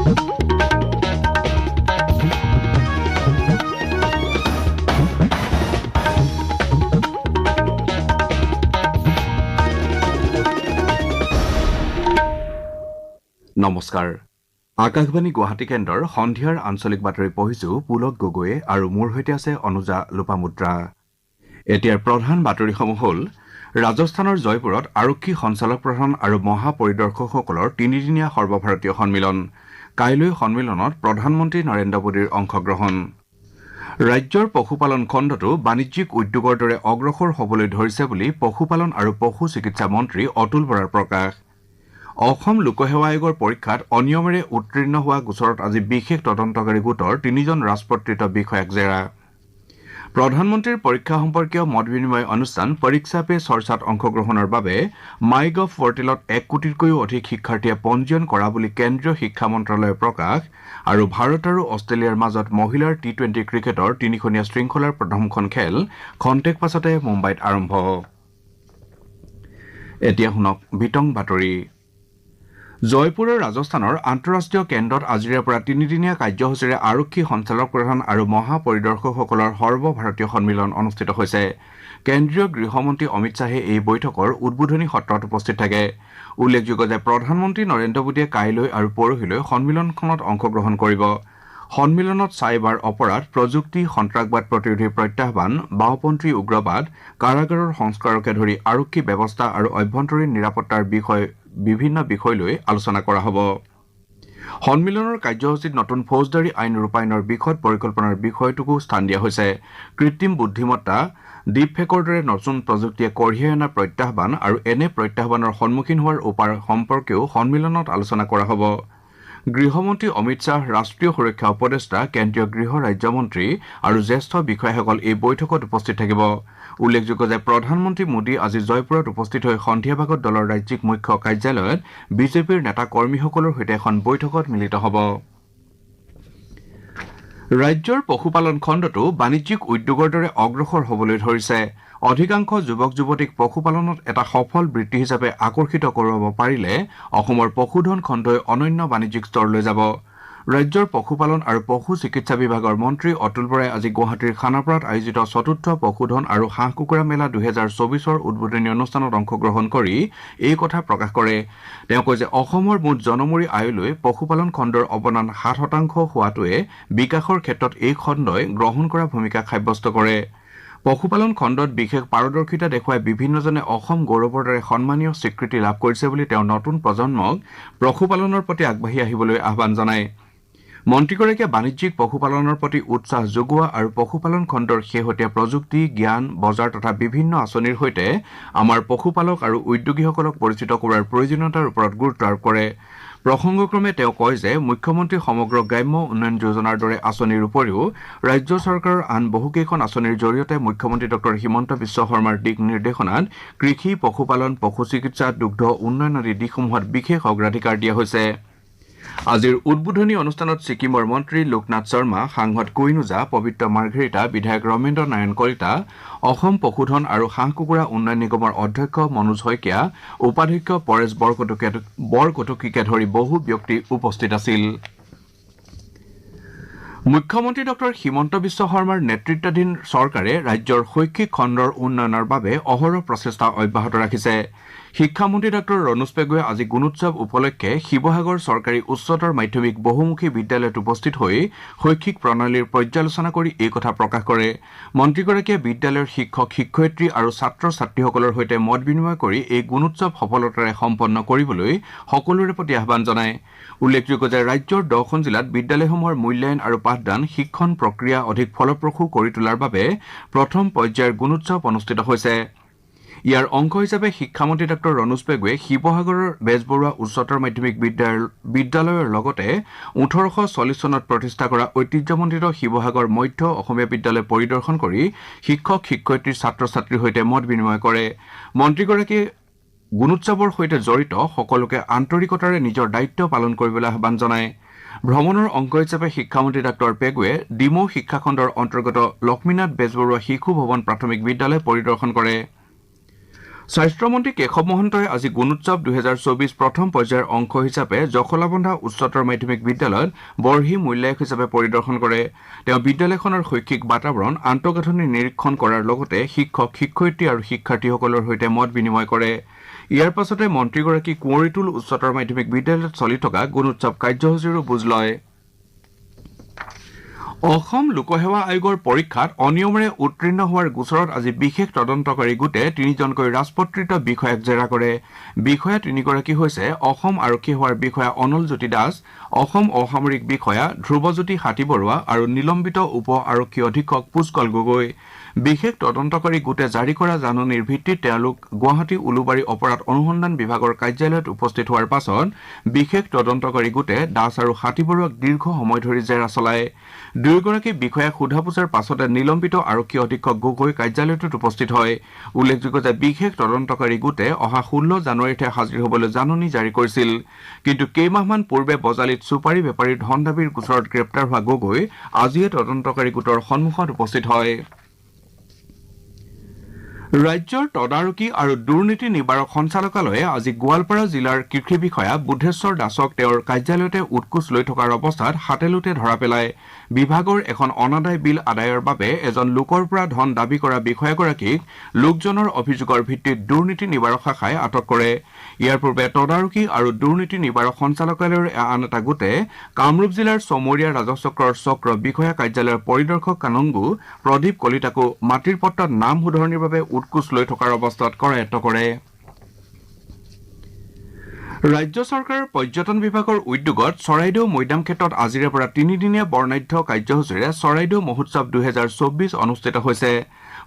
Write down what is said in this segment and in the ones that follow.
নমস্কাৰ আকাশবাণী গুৱাহাটী কেন্দ্ৰৰ সন্ধিয়াৰ আঞ্চলিক বাতৰি পঢ়িছো পুলক গগৈয়ে আৰু মোৰ সৈতে আছে অনুজা লোপামুদ্ৰা। এতিয়াৰ প্ৰধান বাতৰিসমূহ হ'ল ৰাজস্থানৰ জয়পুৰত আৰক্ষী সঞ্চালক প্ৰধান আৰু মহাপৰিদৰ্শকসকলৰ তিনিদিনীয়া সৰ্বভাৰতীয় সন্মিলন। কাইলৈ সন্মিলনত প্ৰধানমন্ত্ৰী নৰেন্দ্ৰ মোদীৰ অংশগ্ৰহণ। ৰাজ্যৰ পশুপালন খণ্ডটো বাণিজ্যিক উদ্যোগৰ দৰে অগ্ৰসৰ হ'বলৈ ধৰিছে বুলি পশুপালন আৰু পশু চিকিৎসা মন্ত্ৰী অতুল বৰাৰ প্ৰকাশ। অসম লোকসেৱা আয়োগৰ পৰীক্ষাত অনিয়মেৰে উত্তীৰ্ণ হোৱা গোচৰত আজি বিশেষ তদন্তকাৰী গোটৰ 3জন ৰাজপত্ৰিত বিষয়াক জেৰা। প্ৰধানমন্ত্ৰীৰ পৰীক্ষা সম্পৰ্কীয় মত বিনিময় অনুষ্ঠান পৰীক্ষা পে চৰ্চাত অংশগ্ৰহণৰ বাবে মাই গভ পৰ্টেলত 1 কোটিতকৈও অধিক শিক্ষাৰ্থীয়ে পঞ্জীয়ন কৰা বুলি কেন্দ্ৰীয় শিক্ষা মন্ত্ৰালয়ৰ প্ৰকাশ। আৰু ভাৰত আৰু অষ্ট্ৰেলিয়াৰ মাজত মহিলাৰ T20 ক্ৰিকেটৰ 3খনীয়া শৃংখলাৰ প্ৰথমখন খেল খন্তেক পাছতে মুম্বাইত আৰম্ভ। এতিয়া শুনক বিতং বাতৰি। জয়পুৰৰ ৰাজস্থানৰ আন্তঃৰাষ্ট্ৰীয় কেন্দ্ৰত আজিৰে পৰা 3দিনীয়া কাৰ্যসূচীৰে আৰক্ষী সঞ্চালক প্ৰধান আৰু মহাপৰিদৰ্শকসকলৰ সৰ্বভাৰতীয় সন্মিলন অনুষ্ঠিত হৈছে। কেন্দ্ৰীয় গৃহমন্ত্ৰী অমিত শ্বাহে এই বৈঠকৰ উদ্বোধনী সত্ৰত উপস্থিত থাকে। উল্লেখযোগ্য যে প্ৰধানমন্ত্ৰী নৰেন্দ্ৰ মোদীয়ে কাইলৈ আৰু পৰহিলৈ সন্মিলনখনত অংশগ্ৰহণ কৰিব। সন্মিলনত চাইবাৰ অপৰাধ, প্ৰযুক্তি, সন্ত্ৰাসবাদ প্ৰতিৰোধী প্ৰত্যাহ্বান, বাওঁপন্থী উগ্ৰবাদ, কাৰাগাৰৰ সংস্কাৰকে ধৰি আৰক্ষী ব্যৱস্থা আৰু অভ্যন্তৰীণ নিৰাপত্তাৰ বিভিন্ন বিষয় লৈ আলোচনা কৰা হ'ব। সন্মিলনৰ কাৰ্যসূচীত নতুন ফৌজদাৰী আইন ৰূপায়ণৰ বিশদ পৰিকল্পনাৰ বিষয়টোকো স্থান দিয়া হৈছে। কৃত্ৰিম বুদ্ধিমত্তা, ডিপফেকৰ দৰে নতুন প্ৰযুক্তিয়ে কঢ়িয়াই অনা প্ৰত্যাহ্বান আৰু এনে প্ৰত্যাহ্বানৰ সন্মুখীন হোৱাৰ উপায় সম্পৰ্কেও সন্মিলনত আলোচনা কৰা হ'ব। গৃহমন্ত্ৰী অমিত শ্বাহ, ৰাষ্ট্ৰীয় সুৰক্ষা উপদেষ্টা, কেন্দ্ৰীয় গৃহ ৰাজ্যমন্ত্ৰী আৰু জ্যেষ্ঠ বিষয়াসকল এই বৈঠকত উপস্থিত থাকিব। উল্লেখযোগ্য যে প্ৰধানমন্ত্ৰী মোদী আজি জয়পুৰত উপস্থিত হৈ সন্ধিয়া ভাগত দলৰ ৰাজ্যিক মুখ্য কাৰ্যালয়ত বিজেপিৰ নেতা কৰ্মীসকলৰ সৈতে এখন বৈঠকত মিলিত হ'ব। ৰাজ্যৰ পশুপালন খণ্ডটো বাণিজ্যিক উদ্যোগৰ দৰে অগ্ৰসৰ হ'বলৈ ধৰিছে। অধিকাংশ যুৱক যুৱতীক পশুপালনত এটা সফল বৃত্তি হিচাপে আকৰ্ষিত কৰাব পাৰিলে অসমৰ পশুধন খণ্ডই অনন্য বাণিজ্যিক স্তৰলৈ যাব। ৰাজ্যৰ পশুপালন আৰু পশু চিকিৎসা বিভাগৰ মন্ত্ৰী অতুল বৰাই আজি গুৱাহাটীৰ খানাপাৰাত আয়োজিত ৪ৰ্থ পশুধন আৰু হাঁহ কুকুৰা মেলা 2024ৰ উদ্বোধনী অনুষ্ঠানত অংশগ্ৰহণ কৰি এই কথা প্ৰকাশ কৰে। তেওঁ কয় যে অসমৰ মুঠ জনমূৰি আয়লৈ পশুপালন খণ্ডৰ অৱদান 7% হোৱাটোৱে বিকাশৰ ক্ষেত্ৰত এই খণ্ডই গ্ৰহণ কৰা ভূমিকা সাব্যস্ত কৰে। পশুপালন খণ্ডত বিশেষ পাৰদৰ্শিতা দেখুৱাই বিভিন্নজনে অসম গৌৰৱৰ দৰে সন্মানীয় স্বীকৃতি লাভ কৰিছে বুলি তেওঁ নতুন প্ৰজন্মক পশুপালনৰ প্ৰতি আগবাঢ়ি আহিবলৈ আহ্বান জনায়। মন্ত্ৰীগৰাকীয়ে বাণিজ্যিক পশুপালনৰ প্ৰতি উৎসাহ যোগোৱা আৰু পশুপালন খণ্ডৰ শেহতীয়া প্ৰযুক্তি, জ্ঞান, বজাৰ তথা বিভিন্ন আঁচনিৰ সৈতে আমাৰ পশুপালক আৰু উদ্যোগীসকলক পৰিচিত কৰাৰ প্ৰয়োজনীয়তাৰ ওপৰত গুৰুত্ব আৰোপ কৰে। প্ৰসংগক্ৰমে তেওঁ কয় যে মুখ্যমন্ত্ৰী সমগ্ৰ গ্ৰাম্য উন্নয়ন যোজনাৰ দৰে আঁচনিৰ উপৰিও ৰাজ্য চৰকাৰৰ আন বহুকেইখন আঁচনিৰ জৰিয়তে মুখ্যমন্ত্ৰী ডঃ হিমন্ত বিশ্ব শৰ্মাৰ দিক নিৰ্দেশনাত কৃষি, পশুপালন, পশু চিকিৎসা, দুগ্ধ উন্নয়ন আদি দিশসমূহত বিশেষ অগ্ৰাধিকাৰ দিয়া হৈছে। আজিৰ উদ্বোধনী অনুষ্ঠানত ছিকিমৰ মন্ত্ৰী লোকনাথ শৰ্মা, সাংসদ কুইন ওজা, পবিত্ৰ মাৰ্ঘেৰিটা, বিধায়ক ৰমেন্দ্ৰ নাৰায়ণ কলিতা, অসম পশুধন আৰু হাঁহ কুকুৰা উন্নয়ন নিগমৰ অধ্যক্ষ মনোজ শইকীয়া, উপাধ্যক্ষ পৰেশ বৰকটকীকে ধৰি বহু ব্যক্তি উপস্থিত আছিল। মুখ্যমন্ত্ৰী ডঃ হিমন্ত বিশ্ব শৰ্মাৰ নেতৃত্বাধীন চৰকাৰে ৰাজ্যৰ শৈক্ষিক খণ্ডৰ উন্নয়নৰ বাবে অহৰহ প্ৰচেষ্টা অব্যাহত ৰাখিছে। শিক্ষামন্ত্ৰী ডঃ ৰণোজ পেগুৱে আজি গুণোৎসৱ উপলক্ষে শিৱসাগৰ চৰকাৰী উচ্চতৰ মাধ্যমিক বহুমুখী বিদ্যালয়ত উপস্থিত হৈ শৈক্ষিক প্ৰণালীৰ পৰ্যালোচনা কৰি এই কথা প্ৰকাশ কৰে। মন্ত্ৰীগৰাকীয়ে বিদ্যালয়ৰ শিক্ষক, শিক্ষয়িত্ৰী আৰু ছাত্ৰ ছাত্ৰীসকলৰ সৈতে মত বিনিময় কৰি এই গুণোৎসৱ সফলতাৰে সম্পন্ন কৰিবলৈ সকলোৰে প্ৰতি আহ্বান জনায়। উল্লেখযোগ্য যে ৰাজ্যৰ 10খন জিলাত বিদ্যালয়সমূহৰ মূল্যায়ন আৰু পাঠদান শিক্ষণ প্ৰক্ৰিয়া অধিক ফলপ্ৰসূ কৰি তোলাৰ বাবে প্ৰথম পৰ্যায়ৰ গুণোৎসৱ অনুষ্ঠিত হৈছে। ইয়াৰ অংশ হিচাপে শিক্ষামন্ত্ৰী ডঃ ৰণোজ পেগুৱে শিৱসাগৰৰ বেজবৰুৱা উচ্চতৰ মাধ্যমিক বিদ্যালয়ৰ লগতে 1840 চনত প্ৰতিষ্ঠা কৰা ঐতিহ্যমণ্ডিত শিৱসাগৰ মধ্য অসমীয়া বিদ্যালয় পৰিদৰ্শন কৰি শিক্ষক, শিক্ষয়িত্ৰী, ছাত্ৰ ছাত্ৰীৰ সৈতে মত বিনিময় কৰে। মন্ত্ৰীগৰাকীয়ে গুণোৎসৱৰ সৈতে জড়িত সকলোকে আন্তৰিকতাৰে নিজৰ দায়িত্ব পালন কৰিবলৈ আহ্বান জনায়। ভ্ৰমণৰ অংশ হিচাপে শিক্ষামন্ত্ৰী ডঃ পেগুৱে ডিমৌ শিক্ষাখণ্ডৰ অন্তৰ্গত লক্ষ্মীনাথ বেজবৰুৱা শিশু ভৱন প্ৰাথমিক বিদ্যালয় পৰিদৰ্শন কৰে। স্বাস্থ্যমন্ত্ৰী কেশৱ মহন্তই আজি গুণোৎসৱ 2024 প্ৰথম পৰ্যায়ৰ অংশ হিচাপে জখলাবন্ধা উচ্চতৰ মাধ্যমিক বিদ্যালয়ত বৰ্হি মূল্যায়ক হিচাপে পৰিদৰ্শন কৰে। তেওঁ বিদ্যালয়খনৰ শৈক্ষিক বাতাবৰণ আন্তঃগাঁথনি নিৰীক্ষণ কৰাৰ লগতে শিক্ষক শিক্ষয়িত্ৰী আৰু শিক্ষাৰ্থীসকলৰ সৈতে মত বিনিময় কৰে। ইয়াৰ পাছতে মন্ত্ৰীগৰাকী কুঁৱৰীটোল উচ্চতৰ মাধ্যমিক বিদ্যালয়ত চলি থকা গুণোৎসৱ কাৰ্যসূচীৰো বুজ লয়। অসম লোকসেৱা আয়োগৰ পৰীক্ষাত অনিয়মেৰে উত্তীৰ্ণ হোৱাৰ গোচৰত আজি বিশেষ তদন্তকাৰী গোটে 3জনকৈ ৰাজপত্ৰিত বিষয়াক জেৰা কৰে। বিষয়া 3গৰাকী হৈছে অসম আৰক্ষী সেৱাৰ বিষয়া অনল জ্যোতি দাস, অসম অসামৰিক বিষয়া ধ্ৰুৱজ্যোতি হাতীবৰুৱা আৰু নিলম্বিত উপ আৰক্ষী অধীক্ষক পুষ্কল গগৈ। বিশেষ তদন্তকাৰী গোটে জাৰি কৰা জাননীৰ ভিত্তিত তেওঁলোক গুৱাহাটী উলুবাৰী অপৰাধ অনুসন্ধান বিভাগৰ কাৰ্যালয়ত উপস্থিত হোৱাৰ পাছত বিশেষ তদন্তকাৰী গোটে দাস আৰু হাতীবৰুৱাক দীৰ্ঘ সময় ধৰি জেৰা চলায়। দুয়োগৰাকী বিষয়াক সোধা পোছাৰ পাছতে নিলম্বিত আৰক্ষী অধীক্ষক গগৈ কাৰ্যালয়টোত উপস্থিত হয়। উল্লেখযোগ্য যে বিশেষ তদন্তকাৰী গোটে অহা 16 জানুৱাৰীতে হাজিৰ হ'বলৈ জাননী জাৰি কৰিছিল। কিন্তু কেইমাহমান পূৰ্বে বজালিত চুপাৰী বেপাৰীৰ ধন দাবীৰ গোচৰত গ্ৰেপ্তাৰ হোৱা গগৈ আজিয়ে তদন্তকাৰী গোটৰ সন্মুখত উপস্থিত হয়। ৰাজ্যৰ তদাৰকী আৰু দুৰ্নীতি নিবাৰক সঞ্চালকালয়ে আজি গোৱালপাৰা জিলাৰ কৃষি বিষয়া বুদ্ধেশ্বৰ দাসক তেওঁৰ কাৰ্যালয়তে উৎকোচ লৈ থকাৰ অৱস্থাত হাতেলোতে ধৰা পেলায়। বিভাগৰ এখন অনাদায় বিল আদায়ৰ বাবে এজন লোকৰ পৰা ধন দাবী কৰা বিষয়াগৰাকীক লোকজনৰ অভিযোগৰ ভিত্তিত দুৰ্নীতি নিবাৰক শাখাই আটক কৰে। ইয়াৰ পূৰ্বে তদাৰকী আৰু দুৰ্নীতি নিবাৰক সঞ্চালকালয়ৰ আন এটা গোটে কামৰূপ জিলাৰ চমৰীয়া ৰাজচক্ৰৰ চক্ৰ বিষয়া কাৰ্যালয়ৰ পৰিদৰ্শক কানংগু প্ৰদীপ কলিতাকো মাটিৰ পট্টাত নাম শুধৰণিৰ বাবে উৎকোচ লৈ থকাৰ অৱস্থাত কৰায়ত্ব কৰে। ৰাজ্য চৰকাৰৰ পৰ্যটন বিভাগৰ উদ্যোগত চৰাইদেউ মৈদাম ক্ষেত্ৰত আজিৰে পৰা 3দিনীয়া বৰ্ণাঢ্য কাৰ্যসূচীৰে চৰাইদেউ মহোৎসৱ 2024 অনুষ্ঠিত হৈছে।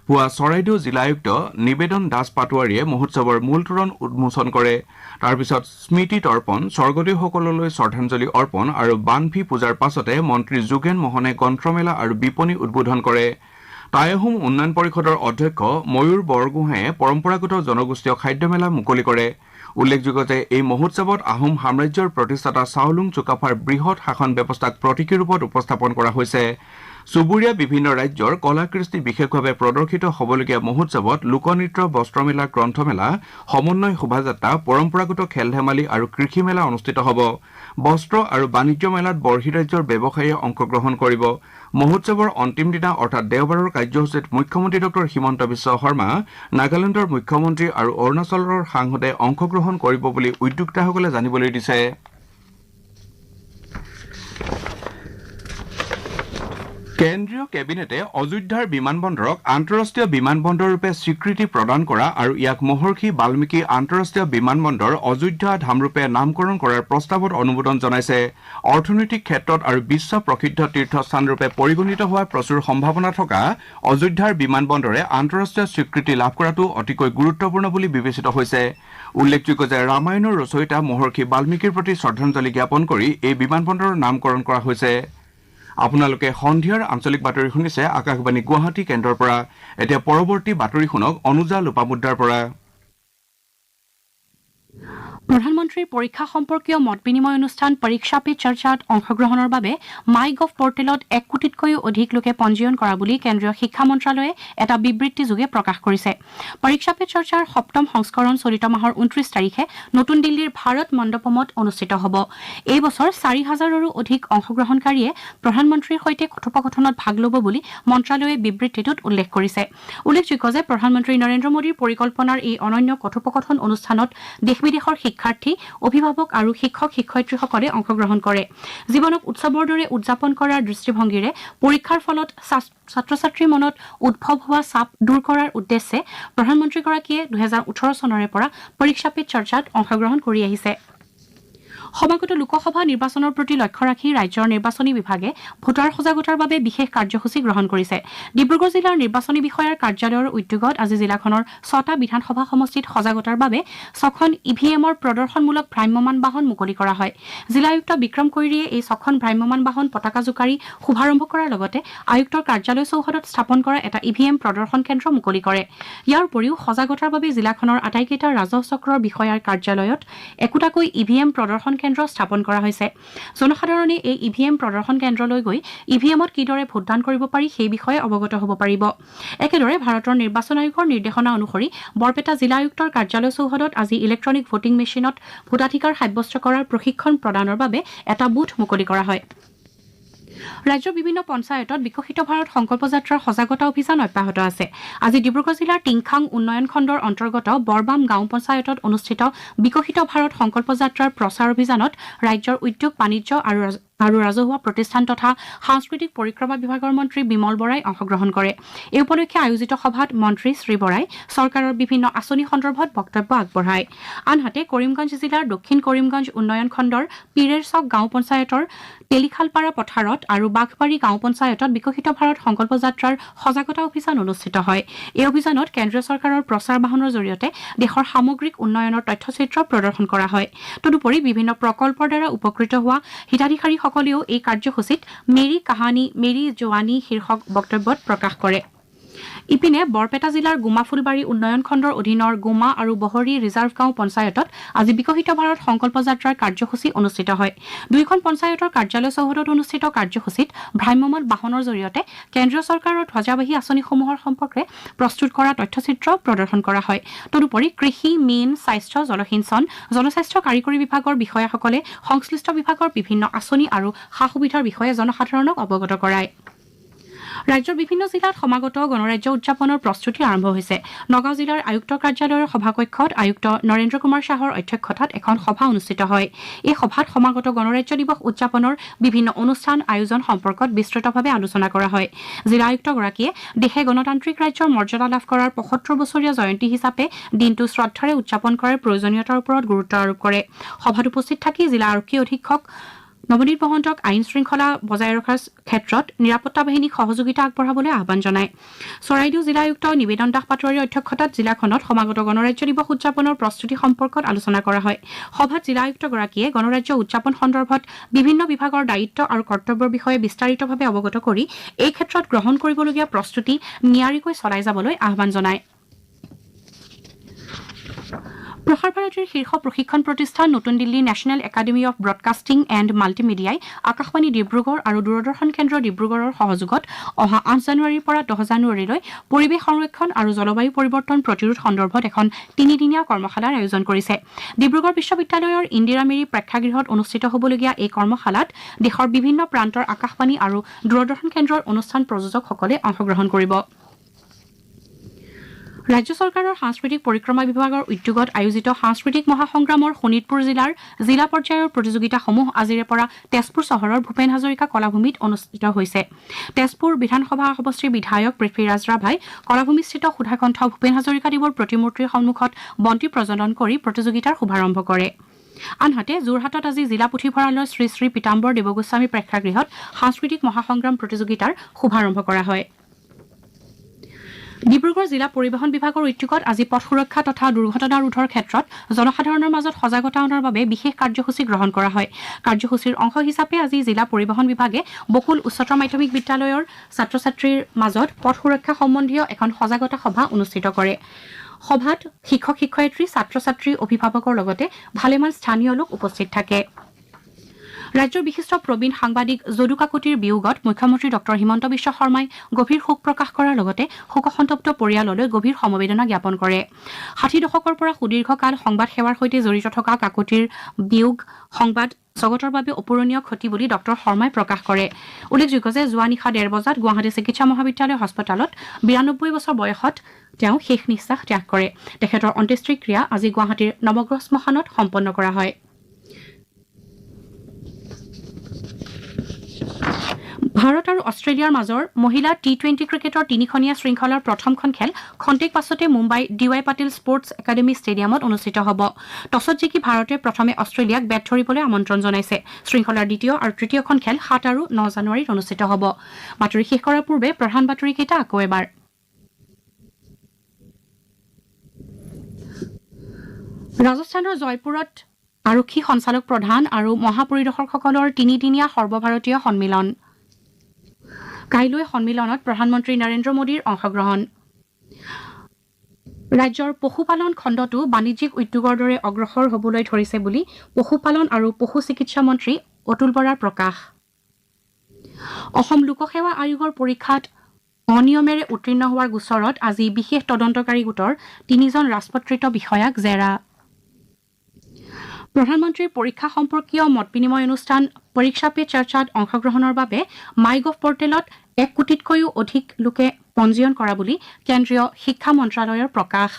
পুৱা চৰাইদেউ জিলা আয়ুক্ত নিবেদন দাস পাটোৱাৰীয়ে মহোৎসৱৰ মূল তোৰণ উন্মোচন কৰে। তাৰ পিছত স্মৃতি তৰ্পণ, স্বৰ্গদেউসকললৈ শ্ৰদ্ধাঞ্জলি অৰ্পণ আৰু বানভি পূজাৰ পাছতে মন্ত্ৰী যোগেন মোহনে গ্ৰন্থমেলা আৰু বিপণী উদ্বোধন কৰে। টাই আহোম উন্নয়ন পৰিষদৰ অধ্যক্ষ ময়ূৰ বৰগোহাঁয়ে পৰম্পৰাগত জনগোষ্ঠীয় খাদ্যমেলা মুকলি কৰে। উল্লেখযোগ্য যে এই মহোৎসৱত আহোম সাম্ৰাজ্যৰ প্ৰতিষ্ঠাতা চাওলুং চুকাফাৰ বৃহৎ শাসন ব্যৱস্থাক প্ৰতীকী ৰূপত উপস্থাপন কৰা হৈছে। চুবুৰীয়া বিভিন্ন ৰাজ্যৰ কলা কৃষ্টি বিশেষভাৱে প্ৰদৰ্শিত হ'বলগীয়া মহোৎসৱত লোকনৃত্য, বস্ত্ৰমেলা, গ্ৰন্থমেলা, সমন্বয় শোভাযাত্ৰা, পৰম্পৰাগত খেল ধেমালি আৰু কৃষি মেলা অনুষ্ঠিত হ'ব। বস্ত্ৰ আৰু বাণিজ্য মেলাত বৰ্হি ৰাজ্যৰ ব্যৱসায়ীয়ে অংশগ্ৰহণ কৰিব। মহোৎসৱৰ অন্তিম দিনা অৰ্থাৎ দেওবাৰৰ কাৰ্যসূচীত মুখ্যমন্ত্ৰী ডঃ হিমন্ত বিশ্ব শৰ্মা, নাগালেণ্ডৰ মুখ্যমন্ত্ৰী আৰু অৰুণাচলৰ সাংসদে অংশগ্ৰহণ কৰিব বুলি উদ্যোক্তাসকলে জানিবলৈ দিছে। কেন্দ্ৰীয় কেবিনেটে অযোধ্যাৰ বিমানবন্দৰক আন্তঃৰাষ্ট্ৰীয় বিমানবন্দৰৰূপে স্বীকৃতি প্ৰদান কৰা আৰু ইয়াক মহৰ্ষি বাল্মীকি আন্তঃৰাষ্ট্ৰীয় বিমানবন্দৰ অযোধ্যা ধামৰূপে নামকৰণ কৰাৰ প্ৰস্তাৱত অনুমোদন জনাইছে। অৰ্থনৈতিক ক্ষেত্ৰত আৰু বিশ্ব প্ৰসিদ্ধ তীৰ্থস্থানৰূপে পৰিগণিত হোৱাৰ প্ৰচুৰ সম্ভাৱনা থকা অযোধ্যাৰ বিমানবন্দৰে আন্তঃৰাষ্ট্ৰীয় স্বীকৃতি লাভ কৰাটো অতিকৈ গুৰুত্বপূৰ্ণ বুলি বিবেচিত হৈছে। উল্লেখযোগ্য যে ৰামায়ণৰ ৰচয়িতা মহৰ্ষি বাল্মীকিৰ প্ৰতি শ্ৰদ্ধাঞ্জলি জ্ঞাপন কৰি এই বিমানবন্দৰৰ নামকৰণ কৰা হৈছে। আপোনালোকে সন্ধিয়াৰ আঞ্চলিক বাতৰি শুনিছে আকাশবাণী গুৱাহাটী কেন্দ্ৰৰ পৰা। এতিয়া পৰৱৰ্তী বাতৰি শুনক অনুজা লোপামুদ্ৰাৰ পৰা। প্ৰধানমন্ত্ৰীৰ পৰীক্ষা সম্পৰ্কীয় মত বিনিময় অনুষ্ঠান পৰীক্ষা পে চৰ্চাত অংশগ্ৰহণৰ বাবে মাই গভ পৰ্টেলত 1 কোটিতকৈও অধিক লোকে পঞ্জীয়ন কৰা বুলি কেন্দ্ৰীয় শিক্ষা মন্ত্ৰালয়ে এটা বিবৃতিযোগে প্ৰকাশ কৰিছে। পৰীক্ষা পে চৰ্চাৰ 7ম সংস্কৰণ চলিত মাহৰ 29 তাৰিখে নতুন দিল্লীৰ ভাৰত মণ্ডপমত অনুষ্ঠিত হ'ব। এই বছৰ 4,000ৰো অধিক অংশগ্ৰহণকাৰীয়ে প্ৰধানমন্ত্ৰীৰ সৈতে কথোপকথনত ভাগ ল'ব বুলি মন্ত্ৰালয়ে বিবৃতিটোত উল্লেখ কৰিছে। উল্লেখযোগ্য যে প্ৰধানমন্ত্ৰী নৰেন্দ্ৰ মোদীৰ পৰিকল্পনাৰ এই অনন্য কথোপকথন অনুষ্ঠানত দেশ বিদেশৰ শিক্ষাৰ্থী, অভিভাৱক আৰু শিক্ষক শিক্ষয়িত্ৰীসকলে অংশগ্ৰহণ কৰে। জীৱনক উৎসৱৰ দৰে উদযাপন কৰাৰ দৃষ্টিভংগীৰে পৰীক্ষাৰ ফলত ছাত্ৰ ছাত্ৰীৰ মনত উদ্ভৱ হোৱা চাপ দূৰ কৰাৰ উদ্দেশ্যে প্ৰধানমন্ত্ৰীগৰাকীয়ে 2018 চনৰে পৰা পৰীক্ষা পে চৰ্চাত অংশগ্ৰহণ কৰি আহিছে। সমাগত লোকসভা নিৰ্বাচনৰ প্ৰতি লক্ষ্য ৰাখি ৰাজ্যৰ নিৰ্বাচনী বিভাগে ভোটাৰ সজাগতাৰ বাবে বিশেষ কাৰ্যসূচী গ্ৰহণ কৰিছে। ডিব্ৰুগড় জিলাৰ নিৰ্বাচনী বিষয়াৰ কাৰ্যালয়ৰ উদ্যোগত আজি জিলাখনৰ 6টা বিধানসভা সমষ্টিত সজাগতাৰ বাবে 6খন ইভিএমৰ প্ৰদৰ্শনমূলক ভ্ৰাম্যমাণ বাহন মুকলি কৰা হয়। জিলা আয়ুক্ত বিক্ৰম কৈৰীয়ে এই 6খন ভ্ৰাম্যমাণ বাহন পতাকা জোকাৰি শুভাৰম্ভ কৰাৰ লগতে আয়ুক্তৰ কাৰ্যালয় চৌহদত স্থাপন কৰা এটা ইভিএম প্ৰদৰ্শন কেন্দ্ৰ মুকলি কৰে। ইয়াৰ উপৰিও সজাগতাৰ বাবে জিলাখনৰ আটাইকেইটা ৰাজহ চক্ৰৰ বিষয়াৰ কাৰ্যালয়ত একোটাকৈ ইভিএম প্ৰদৰ্শন প্ৰদৰ্শন কেন্দ্ৰ স্থাপন কৰা হৈছে জনসাধাৰণে এই ইভিএম প্ৰদৰ্শন কেন্দ্ৰলৈ গৈ ইভিএমত কিদৰে ভোটদান কৰিব পাৰি সেই বিষয়ে অৱগত হ'ব পাৰিব একেদৰে ভাৰতৰ নিৰ্বাচন আয়োগৰ নিৰ্দেশনা অনুসৰি বৰপেটা জিলা আয়ুক্তৰ কাৰ্যালয় চৌহদত আজি ইলেক্ট্ৰনিক ভোটিং মেচিনত ভোটাধিকাৰ সাব্যস্ত কৰাৰ প্ৰশিক্ষণ প্ৰদানৰ বাবে এটা বুথ মুকলি কৰা হয় ৰাজ্যৰ বিভিন্ন পঞ্চায়তত বিকশিত ভাৰত সংকল্প যাত্ৰাৰ সজাগতা অভিযান অব্যাহত আছে আজি ডিব্ৰুগড় জিলাৰ টিংখাং উন্নয়ন খণ্ডৰ অন্তৰ্গত বৰবাম গাঁও পঞ্চায়তত অনুষ্ঠিত বিকশিত ভাৰত সংকল্প যাত্ৰাৰ প্ৰচাৰ অভিযানত ৰাজ্যৰ উদ্যোগ বাণিজ্য আৰু ৰাজহুৱা প্ৰতিষ্ঠান তথা সাংস্কৃতিক পৰিক্ৰমা বিভাগৰ মন্ত্ৰী বিমল বৰাই অংশগ্ৰহণ কৰে এই উপলক্ষে আয়োজিত সভাত মন্ত্ৰী শ্ৰী বৰাই চৰকাৰৰ বিভিন্ন আঁচনি সন্দৰ্ভত বক্তব্য আগবঢ়ায় আনহাতে কৰিমগঞ্জ জিলাৰ দক্ষিণ কৰিমগঞ্জ উন্নয়ন খণ্ডৰ পীৰেৰচক গাঁও পঞ্চায়তৰ তেলিখালপাৰা পথাৰত আৰু বাঘবাৰী গাঁও পঞ্চায়তত বিকশিত ভাৰত সংকল্প যাত্ৰাৰ সজাগতা অভিযান অনুষ্ঠিত হয় এই অভিযানত কেন্দ্ৰীয় চৰকাৰৰ প্ৰচাৰ বাহনৰ জৰিয়তে দেশৰ সামগ্ৰিক উন্নয়নৰ তথ্যচিত্ৰ প্ৰদৰ্শন কৰা হয় তদুপৰি বিভিন্ন প্ৰকল্পৰ দ্বাৰা উপকৃত হোৱা হিতাধিকাৰীসকলেও এই কাৰ্যসূচীত মেৰী কাহানী মেৰী জোৱানী শীৰ্ষক বক্তব্যত প্ৰকাশ কৰে ইপিনে বৰপেটা জিলাৰ গুমাফুলবাৰী উন্নয়ন খণ্ডৰ অধীনৰ গুমা আৰু বহৰী ৰিজাৰ্ভ গাঁও পঞ্চায়তত আজি বিকশিত ভাৰত সংকল্প যাত্ৰাৰ কাৰ্যসূচী অনুষ্ঠিত হয় দুয়োখন পঞ্চায়তৰ কাৰ্যালয় চৌহদত অনুষ্ঠিত কাৰ্যসূচীত ভ্ৰাম্যমাণ বাহনৰ জৰিয়তে কেন্দ্ৰীয় চৰকাৰৰ ধ্বজাবাহী আঁচনিসমূহৰ সম্পৰ্কে প্ৰস্তুত কৰা তথ্যচিত্ৰ প্ৰদৰ্শন কৰা হয় তদুপৰি কৃষি মীন স্বাস্থ্য জলসিঞ্চন জনস্বাস্থ্য কাৰিকৰী বিভাগৰ বিষয়াসকলে সংশ্লিষ্ট বিভাগৰ বিভিন্ন আঁচনি আৰু সা সুবিধাৰ বিষয়ে জনসাধাৰণক অৱগত কৰায় ৰাজ্যৰ বিভিন্ন জিলাত সমাগত গণৰাজ্য উদযাপনৰ প্ৰস্তুতি আৰম্ভ হৈছে নগাঁও জিলাৰ আয়ুক্তৰ কাৰ্যালয়ৰ সভাকক্ষত আয়ুক্ত নৰেন্দ্ৰ কুমাৰ শ্বাহৰ অধ্যক্ষতাত এখন সভা অনুষ্ঠিত হয় এই সভাত সমাগত গণৰাজ্য দিৱস উদযাপনৰ বিভিন্ন অনুষ্ঠান আয়োজন সম্পৰ্কত বিস্তৃতভাৱে আলোচনা কৰা হয় জিলা আয়ুক্তগৰাকীয়ে দেশে গণতান্ত্ৰিক ৰাজ্যৰ মৰ্যাদা লাভ কৰাৰ ৭৫ বছৰীয়া জয়ন্তী হিচাপে দিনটো শ্ৰদ্ধাৰে উদযাপন কৰাৰ প্ৰয়োজনীয়তাৰ ওপৰত গুৰুত্ব আৰোপ কৰে সভাত উপস্থিত থাকি জিলা আৰক্ষী অধীক্ষক নৱনীত মহন্তক আইন শৃংখলা বজাই ৰখাৰ ক্ষেত্ৰত নিৰাপত্তা বাহিনীক সহযোগিতা আগবঢ়াবলৈ আহ্বান জনায় চৰাইদেউ জিলা আয়ুক্ত নিবেদন দাস পাটোৱাৰীৰ অধ্যক্ষতাত জিলাখনত সমাগত গণৰাজ্য দিৱস উদযাপনৰ প্ৰস্তুতি সম্পৰ্কত আলোচনা কৰা হয় সভাত জিলা আয়ুক্তগৰাকীয়ে গণৰাজ্য উদযাপন সন্দৰ্ভত বিভিন্ন বিভাগৰ দায়িত্ব আৰু কৰ্তব্যৰ বিষয়ে বিস্তাৰিতভাৱে অৱগত কৰি এই ক্ষেত্ৰত গ্ৰহণ কৰিবলগীয়া প্ৰস্তুতি নিয়াৰিকৈ চলাই যাবলৈ আহ্বান জনায় প্ৰসাৰ ভাৰতীৰ শীৰ্ষ প্ৰশিক্ষণ প্ৰতিষ্ঠান নতুন Delhi national academy of broadcasting and মাল্টিমিডিয়াই আকাশবাণী ডিব্ৰুগড় আৰু দূৰদৰ্শন কেন্দ্ৰ ডিব্ৰুগড়ৰ সহযোগত অহা ৮ জানুৱাৰীৰ পৰা ১০ জানুৱাৰীলৈ পৰিৱেশ সংৰক্ষণ আৰু জলবায়ু পৰিৱৰ্তন প্ৰতিৰোধ সন্দৰ্ভত এখন ৩-দিনীয়া কৰ্মশালাৰ আয়োজন কৰিছে ডিব্ৰুগড় বিশ্ববিদ্যালয়ৰ ইন্দিৰা মেৰী প্ৰেক্ষাগৃহত অনুষ্ঠিত হ'বলগীয়া এই কৰ্মশালাত দেশৰ বিভিন্ন প্ৰান্তৰ আকাশবাণী আৰু দূৰদৰ্শন কেন্দ্ৰৰ অনুষ্ঠান প্ৰযোজকসকলে অংশগ্ৰহণ কৰিব ৰাজ্য চৰকাৰৰ সাংস্কৃতিক পৰিক্ৰমা বিভাগৰ উদ্যোগত আয়োজিত সাংস্কৃতিক মহাসংগ্ৰামৰ শোণিতপুৰ জিলাৰ জিলা পৰ্যায়ৰ প্ৰতিযোগিতাসমূহ আজিৰে পৰা তেজপুৰ চহৰৰ ভূপেন হাজৰিকা কলাভূমিত অনুষ্ঠিত হৈছে তেজপুৰ বিধানসভা সমষ্টিৰ বিধায়ক পৃথ্বীৰাজ ৰাভাই কলাভূমিস্থিত সুধাকণ্ঠ ভূপেন হাজৰিকাদেৱৰ প্ৰতিমূৰ্তিৰ সন্মুখত বন্তি প্ৰজ্বলন কৰি প্ৰতিযোগিতাৰ শুভাৰম্ভ কৰে আনহাতে যোৰহাটত আজি জিলা পুথিভঁৰালৰ শ্ৰী শ্ৰী পীতাম্বৰ দেৱগোস্বামী প্ৰেক্ষাগৃহত সাংস্কৃতিক মহাসংগ্ৰাম প্ৰতিযোগিতাৰ শুভাৰম্ভ কৰা হয় ডিব্ৰুগড় জিলা পৰিবহণ বিভাগৰ উদ্যোগত আজি পথ সুৰক্ষা তথা দুৰ্ঘটনা ৰোধৰ ক্ষেত্ৰত জনসাধাৰণৰ মাজত সজাগতা অনাৰ বাবে বিশেষ কাৰ্যসূচী গ্ৰহণ কৰা হয় কাৰ্যসূচীৰ অংশ হিচাপে আজি জিলা পৰিবহণ বিভাগে বকুল উচ্চতৰ মাধ্যমিক বিদ্যালয়ৰ ছাত্ৰ ছাত্ৰীৰ মাজত পথ সুৰক্ষা সম্বন্ধীয় এখন সজাগতা সভা অনুষ্ঠিত কৰে সভাত শিক্ষক শিক্ষয়িত্ৰী ছাত্ৰ ছাত্ৰী অভিভাৱকৰ লগতে ভালেমান স্থানীয় লোক উপস্থিত থাকে ৰাজ্যৰ বিশিষ্ট প্ৰবীণ সাংবাদিক যদু কাকতিৰ বিয়োগত মুখ্যমন্ত্ৰী ডক্টৰ হিমন্ত বিশ্ব শৰ্মাই গভীৰ শোক প্ৰকাশ কৰাৰ লগতে শোকসন্তপ্ত পৰিয়াললৈ গভীৰ সমবেদনা জ্ঞাপন কৰে ৬০ দশকৰ পৰা সুদীৰ্ঘকাল সংবাদ সেৱাৰ সৈতে জড়িত থকা কাকতিৰ বিয়োগ সংবাদ জগতৰ বাবে অপূৰণীয় ক্ষতি বুলি ডক্টৰ শৰ্মাই প্ৰকাশ কৰে উল্লেখযোগ্য যে যোৱা নিশা ১:৩০ বজাত গুৱাহাটী চিকিৎসা মহাবিদ্যালয় হাস্পতালত ৯২ বছৰ বয়সত তেওঁ শেষ নিশ্বাস ত্যাগ কৰে তেখেতৰ অন্ত্যেষ্টিক্ৰিয়া আজি গুৱাহাটীৰ নৱগ্ৰহ শ্মশানত সম্পন্ন কৰা হয় ভাৰত আৰু অষ্ট্ৰেলিয়াৰ মাজৰ মহিলা টি-20 ক্ৰিকেটৰ ৩খনীয়া শৃংখলাৰ প্ৰথমখন খেল খন্তেক পাছতে Mumbai DY Patil sports academy ষ্টেডিয়ামত অনুষ্ঠিত হ'ব টছত জিকি ভাৰতে প্ৰথমে অষ্ট্ৰেলিয়াক বেট ধৰিবলৈ আমন্ত্ৰণ জনাইছে শৃংখলাৰ দ্বিতীয় আৰু তৃতীয়খন খেল ৭ আৰু ৯ জানুৱাৰীত অনুষ্ঠিত হ'ব বাতৰি শেষ কৰাৰ পূৰ্বে প্ৰধান বাতৰিকেইটা আকৌ এবাৰ ৰাজস্থানৰ জয়পুৰত আৰক্ষী সঞ্চালক প্ৰধান আৰু মহাপৰিদৰ্শকসকলৰ ৩-দিনীয়া সৰ্বভাৰতীয় সন্মিলন কাইলৈ সন্মিলনত প্ৰধানমন্ত্ৰী নৰেন্দ্ৰ মোদীৰ অংশগ্ৰহণ ৰাজ্যৰ পশুপালন খণ্ডটো বাণিজ্যিক উদ্যোগৰ দৰে অগ্ৰসৰ হ'বলৈ ধৰিছে বুলি পশুপালন আৰু পশু চিকিৎসা মন্ত্ৰী অতুল বৰাৰ প্ৰকাশ অসম লোকসেৱা আয়োগৰ পৰীক্ষাত অনিয়মেৰে উত্তীৰ্ণ হোৱাৰ গোচৰত আজি বিশেষ তদন্তকাৰী গোটৰ 3জন ৰাজপত্ৰিত বিষয়াক জেৰা প্ৰধানমন্ত্ৰীৰ পৰীক্ষা সম্পৰ্কীয় মত বিনিময় অনুষ্ঠান পৰীক্ষা পে চৰ্চাত অংশগ্ৰহণৰ বাবে মাইগভ পৰ্টেলত 1 কোটিতকৈও অধিক লোকে পঞ্জীয়ন কৰা বুলি কেন্দ্ৰীয় শিক্ষা মন্ত্ৰালয়ৰ প্ৰকাশ